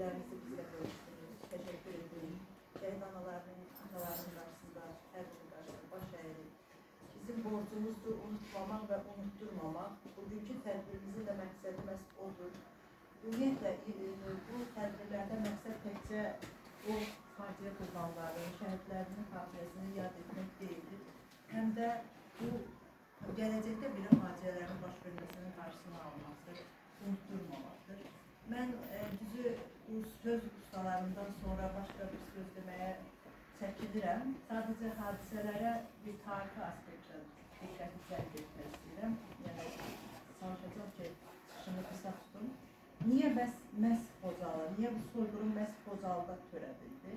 fikirlerinizi bizle bölüştünüz. Teşekkür ederim. Şehit analarının, atalarının karşısında, her birinin karşısında baş eğerik. Bizim borcumuzdur unutmamak ve unutturmamak. Bugünkü tədbirimizin de məqsədimiz odur. Ümumiyyətlə, bu tədbirlərdə məqsəd təkcə o faciə qurbanlarının, şəhidlərinin xatirəsini yad etmək deyildir. Həm də bu, gələcəkdə belə faciələrin baş verməsinin qarşısını almaqdır, unutturmamaktır. Mən düzü bu söz ustalarından sonra başqa bir söz deməyə çəkinirəm. Sadəcə hadisələrə bir tarixi aspektdən diqqəti cəlb etmək istəyirəm. Yəni, çalışacağım ki, çıxışımı qısa tutum. Niyə məhz Xocalı, niyə bu soyqırım məhz Xocalıda törədildi?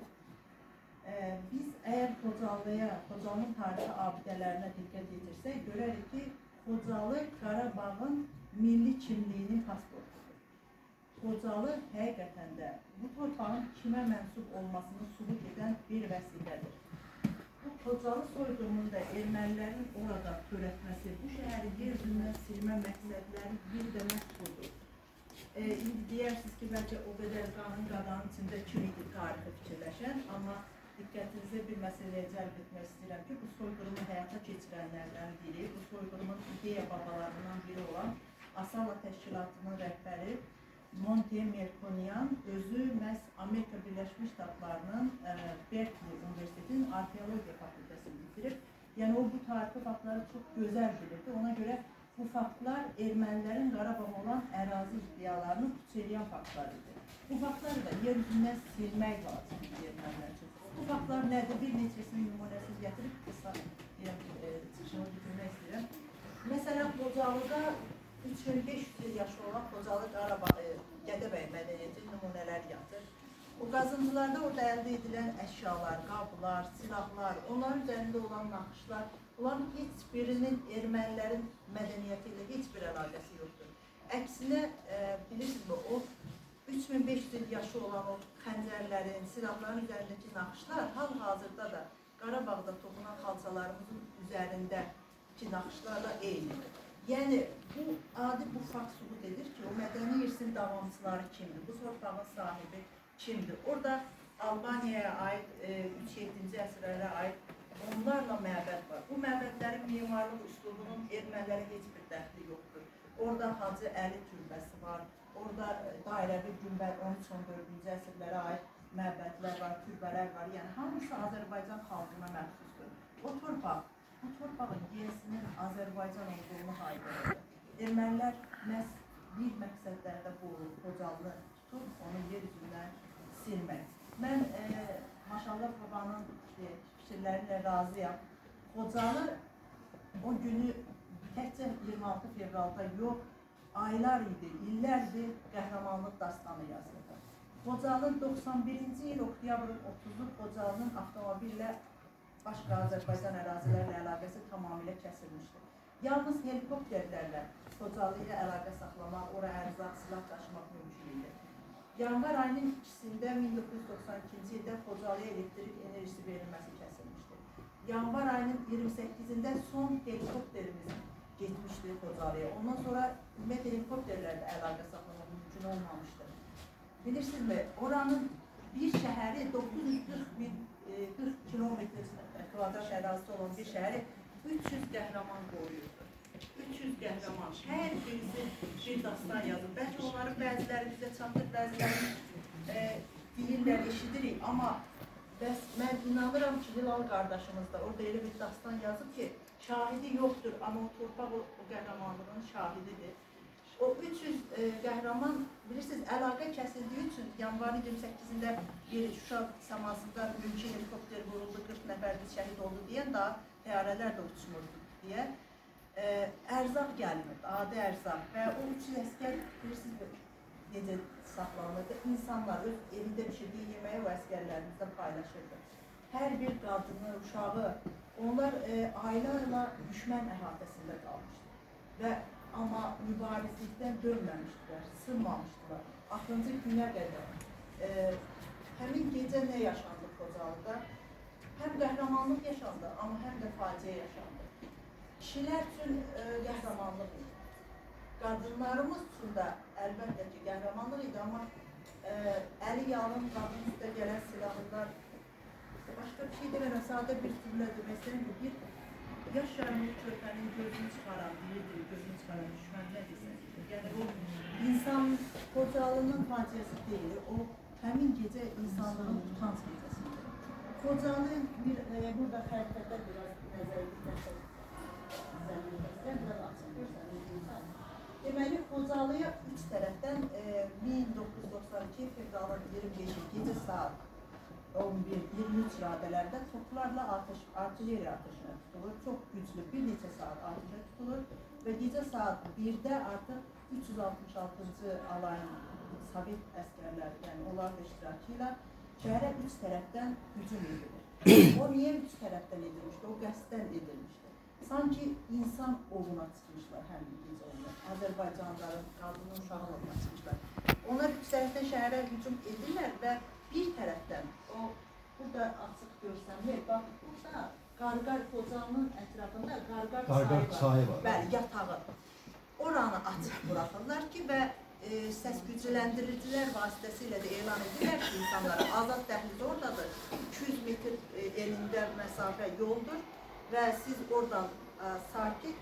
Biz əgər Xocalıya, Xocalının tarixi abidələrinə diqqət yetirsək, görərik ki, Xocalı Qarabağın milli kimliyinin pasportudur. Xocalı həqiqətən də bu torpağın kimə mənsub olmasını sübut edən bir vəsilədir. Bu Xocalı soyqırımında ermənilərin orada törətməsi, bu şəhəri yer üzündən silmə məqsədləri bir də məhz budur. İndi deyirsiniz ki, bəlkə o qədər qanın qadanın içində kim idi tarixi fikirləşən, amma diqqətinizə bir məsələyə cəlb etmək istəyirəm ki, bu soyqırımı həyata keçirənlərdən biri, bu soyqırımın ideya babalarından biri olan Asala Təşkilatının rəhbəri Monte Melkonian özü məhz Amerika Birləşmiş Ştatlarının Berkeley Universitetinin Arxeologiya fakültəsini bitirib. Yəni, o bu tarixi faktları çox gözəl bilirdi. Ona görə bu faktlar ermənilərin Qarabağ olan ərazi iddialarını puçelayan faktlar idi. Bu faktları da yer üzündən silmək lazımdır ermənilər üçün. Bu faktlar nədir? Bir neçəsini nümunəsiz gətirib qısa çıxışımı bitirmək istəyirəm. Məsələn, Xocalıda 3500 yaşı olan Xocalı Gədəbəy mədəniyyəti nümunələr yatır. O qazıntılarda orada əldə edilən əşyalar, qablar, silahlar, onların üzərində olan naxışlar, bunların heç birinin ermənilərin mədəniyyəti ilə heç bir əlaqəsi yoxdur. Əksinə, bilirsinizmi, o 3500 yaşı olan o xəncərlərin, silahların üzərindəki naxışlar hal-hazırda da Qarabağda toxunan xalçalarımızın üzərindəki naxışlarla eynidir. Yəni, bu fakt sübut edir ki, o mədəni irsin davamçıları kimdir, bu torpağın sahibi kimdir? Orada Albaniyaya aid, 3-7-ci əsrlərə aid onlarla məbəd var. Bu məbədlərin mimarlıq üslubunun ermənilərə heç bir dəxli yoxdur. Orada Hacı Əli türbəsi var, orada dairəvi günbəd 13-14-cü əsrlərə aid məbədlər var, türbələr var. Yəni, hamısı Azərbaycan xalqına məxsusdur. O torpaq, bu torpağın yerisinin Azərbaycan olduğunu haydırır. Ermənilər məhz bir məqsədlərdə bu Xocalını tutub, onu yer üzündən silmək. Mən Maşallah babanın fikirlərinə razıyam. Xocalı o günü təkcə 26 fevralda yox, aylar idi, illərdir qəhrəmanlıq dastanı yazıldı. Xocalının 91-ci il oktyabrın 30-u Xocalının avtomobillə başqa Azərbaycan ərazilərlə əlaqəsi tamamilə kəsilmişdir. Yalnız helikopterlərlə Xocalı ilə əlaqə saxlamaq, ora ərzaq, silah daşımaq mümkün idi. Yanvar ayının 2-sində 1992-ci ildə Xocalıya elektrik enerjisi verilməsi kəsilmişdir. Yanvar ayının 28-də son helikopterimiz getmişdir Xocalıya. Ondan sonra ümumiyyətlə helikopterlərlə əlaqə saxlamaq mümkün olmamışdır. Bilirsinizmi, oranın bir şəhəri 940 kilometr kvadrat ərazisi olan bir şəhəri 300 qəhrəman qoruyurdu. 300 qəhrəman, hər birisi bir dastan yazır. Bəlkə onların bəziləri bizə çatır, bəziləri deyirlər, eşidirik. Amma mən inanıram ki, Hilal qardaşımız da orada elə bir dastan yazıb ki, şahidi yoxdur, amma o torpaq o qəhrəmanlığın şahididir. O 300 qəhrəman, bilirsiniz, əlaqə kəsildiyi üçün yanvarın 28-də bir Şuşa səmasında mülki helikopter vuruldu, 40 nəfər şəhid oldu deyən daha təyyarələr də uçmurdu deyə ərzaq gəlmirdi, adi ərzaq və o 300 əskər, bilirsiniz, necə saxlanırdı, insanlar öz evində pişirdiyi yeməyi o əskərlərimizdə paylaşırdı. Hər bir qadını, uşağı, onlar aylarla düşmən əhatəsində qalmışdı. Amma mübarizlikdən dönməmişdilər, sınmamışdılar. 6-cı günə qədər həmin gecə nə yaşandı Xocalıda? Həm qəhrəmanlıq yaşandı, amma həm də faciə yaşandı. Kişilər üçün qəhrəmanlıq idi. Qadınlarımız üçün də əlbəttə ki, qəhrəmanlıq idi, amma Əli yalın qadın üstə gələn silahlar başqa bir şey demərəm, sadə bir cümlə demək istəyirəm ki, bir yaş yarımlı körpənin gözünü çıxaran, deyirdir, gözünü çıxaran düşmən nə desən. Yəni o insan Xocalının faciəsi deyil, o həmin gecə insanlığın utanç gecəsidir. Xocalı bir, burada xəritədə biraz nəzərlikdən biraz açıq görsənir. Deməli, Xocalıya üç tərəfdən 1992 fevralın 25-i gecə saat 11-23 radələrdə toplarla artilleriya atışına tutulur. Çox güclü bir neçə saat atışa tutulur və gecə saat 1-də artıq 366-cı alayın Sovet əskərləri, yəni onların iştirakı ilə şəhərə üç tərəfdən hücum edilir. O niyə üç tərəfdən edilmişdir? O qəsdən edilmişdir. Sanki insan ovuna çıxmışlar həmin gecə onlar. Azərbaycanlıların, qadının, uşağın ovuna çıxmışlar. Onlar üç tərəfdən şəhərə hücum edirlər və bir tərəfdən, o burada açıq görsənmir, bax burada Qarqar Xocalının ətrafında Qarqar çayı var. Bəli, yatağı. Oranı açıq buraxırlar ki və səs-gücləndiricilər vasitəsilə də elan edirlər ki, insanlara azad dəhliz oradadır, 200 metr elində məsafə yoldur və siz oradan sakit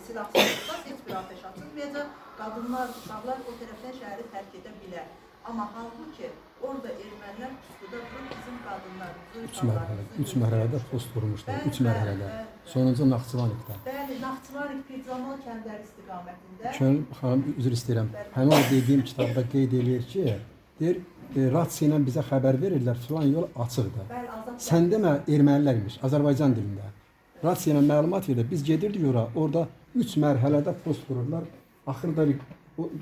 silahsızlıqda heç bir ateş açılmayacaq, qadınlar, uşaqlar o tərəfdən şəhəri tərk edə bilər. Amma halbuki orada ermənilər pusuda bizim qadınlarımızı, uşaqlarımızı... Üç mərhələdə post vurmuşlar, üç mərhələdə. Sonuncu Naxçıvanikdə. Bəli, Naxçıvanik Pircamal kəndləri istiqamətində. Xanım, üzr istəyirəm. Həmin o dediyim kitabda qeyd edir ki, deyir, rasiya ilə bizə xəbər verirlər, filan yol açıqdır. Sən demə, ermənilərmiş, Azərbaycan dilində. Rasiya ilə məlumat verir, biz gedirdik ora, orada üç mərhələdə post vururlar. Axırda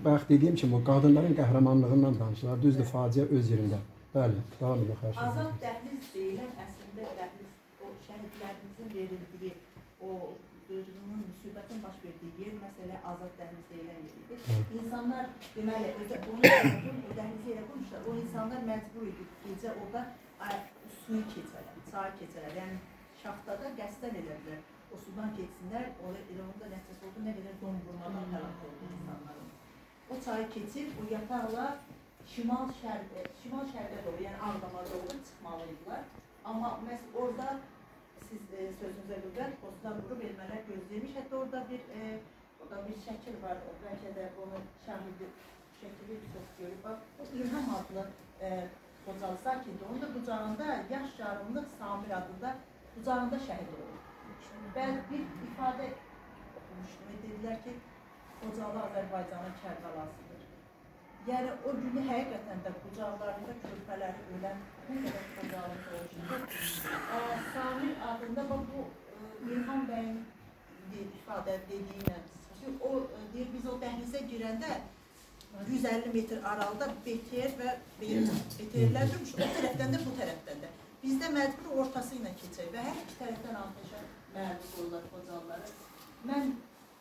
bayaq dediyim kimi, o qadınların qəhrəmanlığından danışırlar, düzdür, faciə öz yerində. Bəli, davam edin, xərş edin. Azad dəhliz deyilən, əslində dəhliz, o şəhidlərimizin verildiyi, o dördünün müsibətin baş verdiyi yer, məsələ azad dəhliz deyilən yeridir. İnsanlar, deməli, o dəhlizi elə qurmuşlar, o insanlar məcbur idi, gecə orada suyu keçərlər, çayı keçərlər, yəni şaxtada qəsdən edərlər, o sudan keçsinlər, elə onda nəticəsi oldu, nə qədər donvurmadan həlak oldu insanların. O çayı keçir, o yataqlar şimal-şərqə doğru, yəni Ağdama doğru çıxmalıydılar. Amma məhz orada, siz sözünüzə qüvvət, postlar vurub ermənilər gözləymiş, hətta orada bir şəkil var, bəlkə də onu şəhidi şəkili çox görüb. O İlham adlı Xocalı sakindi, onun da qucağında yaş yarımlıq Samir adında qucağında şəhid olur. Ben bir ifade okumuştum ve dediler ki Xocalı Azərbaycanın Kərbəlasıdır. Yəni o günü həqiqətən də qucaqlarında körpələri ölən bu qədər Xocalı doğuşunda Samir adında bu İlham bəyin ifadə dediyinə o deyir biz o dəhlizə girəndə 150 metr aralıda BTR və BTR'lər durmuş, o tərəfdən də bu tərəfdən də. Biz də məcbur ortası ilə keçək və hər iki tərəfdən ateşə məruz olurlar Xocalıları. Mən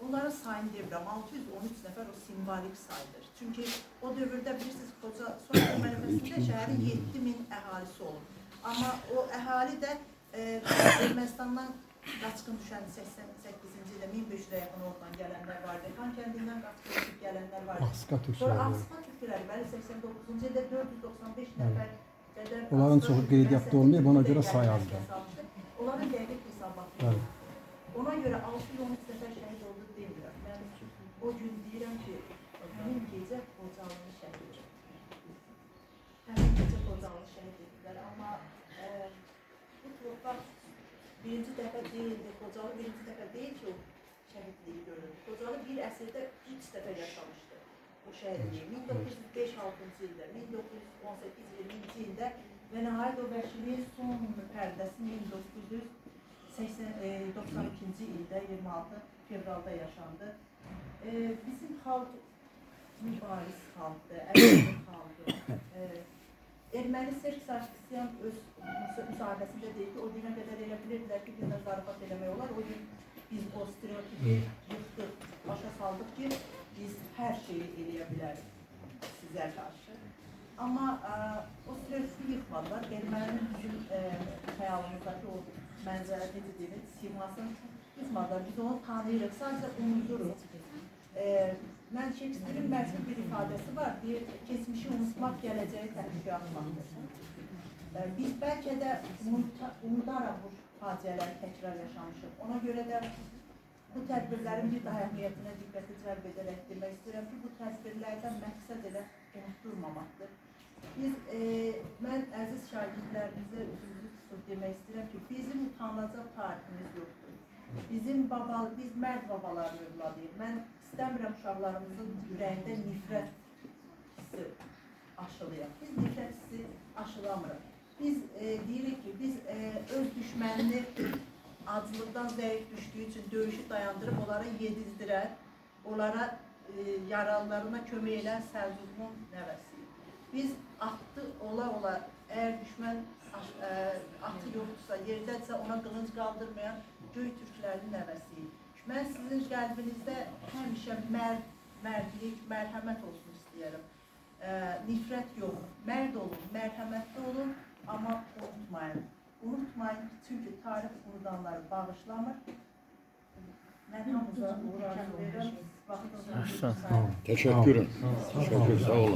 onların sayını demirəm, 613 nəfər o simvolik saydır. Çünki o dövrdə bilirsiniz, Sovet mənifestində şəhərin 7000 əhalisi olur. Amma o əhali də Ermənistandan qaçqın düşən 88-ci ildə 1500-ə yaxın oradan gələnlər vardı. Xan kəndindən qaçqın gələnlər vardı. Asqa türkləri. Sonra Asqa türkləri, bəli 89-cu ildə 495 nəfər qədər. Onların çoxu qeydiyyatda olmayıb, ona görə say azdır. Onların dəqiq hesabatı yox. Ona görə 613 nəfər şəhid oldu demirəm. Mən o gün deyirəm ki, həmin gecə Xocalını şəhid edildi. Həmin gecə Xocalını şəhid edildilər. Amma bu torpaq birinci dəfə deyildi, Xocalı birinci dəfə deyil ki, o şəhidliyi görüldü. Xocalı bir əsrdə 3 dəfə yaşamışdı o şəhidliyi. 1905-6-cı ildə, 1918-20-ci ildə və nəhayət o vəhşiliyin son pərdəsi 1992-ci ildə 26 fevralda yaşandı. Bizim xalq mübariz xalqdır, əlbəttə xalqdır. Erməni Serj Sarkisyan öz müsahibəsində deyir ki, o günə qədər elə bilirdilər ki, bizdən zarafat eləmək olar. O gün biz o stereotipi yıxdıq, başa saldıq ki, biz hər şeyi eləyə bilərik sizə qarşı. Amma o stereotipi yıxmadılar. Erməninin bizim xəyalımızdakı o mənzərə dediğimiz simasını yıxmadılar. Biz onu tanıyırıq, sadəcə unuduruq. mən Shakespeare'in məşhur bir ifadəsi var. Deyir, keçmişi unutmaq gələcəyi təhlükə atmaqdır. Biz bəlkə də unudaraq bu faciələri təkrar yaşamışıq. Ona görə də bu tədbirlərin bir daha əhəmiyyətinə diqqəti cəlb edərək demək istəyirəm ki, bu tədbirlərdən məqsəd elə unutdurmamaqdır. Mən əziz şagirdlərimizə üzrlü tutub demək istəyirəm ki, bizim utanılacaq tariximiz yoxdur. Biz mərd babaların övladıyıq. Mən istəmirəm uşaqlarımızın ürəyində nifrət hissi aşılayaq. Biz nifrət hissi aşılamırıq. Biz deyirik ki, biz öz düşmənini acılıqdan zəif düşdüyü üçün döyüşü dayandırıb, onlara yedizdirər, onlara yaralılarına kömək edən Səlcuqun nəvəsiyik. Biz atdı ola-ola, əgər düşmən atı yoxdursa, yerdədirsə ona qılınc qaldırmayan göy türklərin nəvəsiyik. Mən sizin qəlbinizdə həmişə mərdlik, mərhəmət olsun istəyərəm. Nifrət yox, mərd olun, mərhəmətli olun, amma unutmayın. Unutmayın, çünki tarix unudanları bağışlamır. Mən hamıza uğurlar verirəm. Teşekkür. Teşekkür, sağ olun.